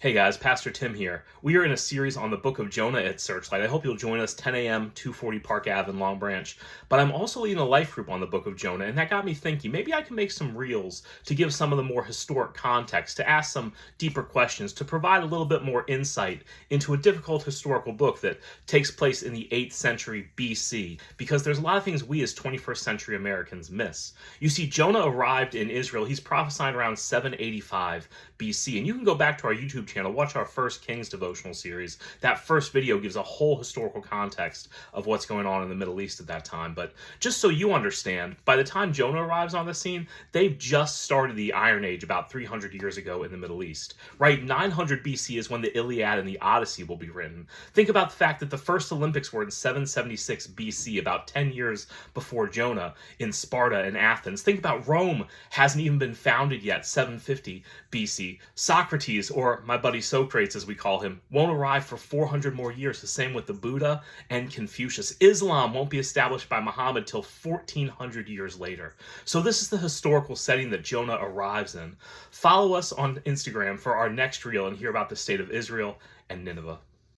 Hey guys, Pastor Tim here. We are in a series on the book of Jonah at Searchlight. I hope you'll join us 10 a.m., 240 Park Ave in Long Branch. But I'm also leading a life group on the book of Jonah, and that got me thinking maybe I can make some reels to give some of the more historic context, to ask some deeper questions, to provide a little bit more insight into a difficult historical book that takes place in the 8th century BC, because there's a lot of things we as 21st century Americans miss. You see, Jonah arrived in Israel. He's prophesying around 785 BC, and you can go back to our YouTube channel, watch our First Kings devotional series. That first video gives a whole historical context of what's going on in the Middle East at that time. But just so you understand, by the time Jonah arrives on the scene, they've just started the Iron Age about 300 years ago in the Middle East. Right, 900 BC is when the Iliad and the Odyssey will be written. Think about the fact that the first Olympics were in 776 BC, about 10 years before Jonah, in Sparta and Athens. Think about Rome hasn't even been founded yet, 750 BC. Socrates, or my buddy Socrates as we call him, won't arrive for 400 more years. The same with the Buddha and Confucius. Islam won't be established by Muhammad till 1400 years later. So this is the historical setting that Jonah arrives in. Follow us on Instagram for our next reel and hear about the state of Israel and Nineveh.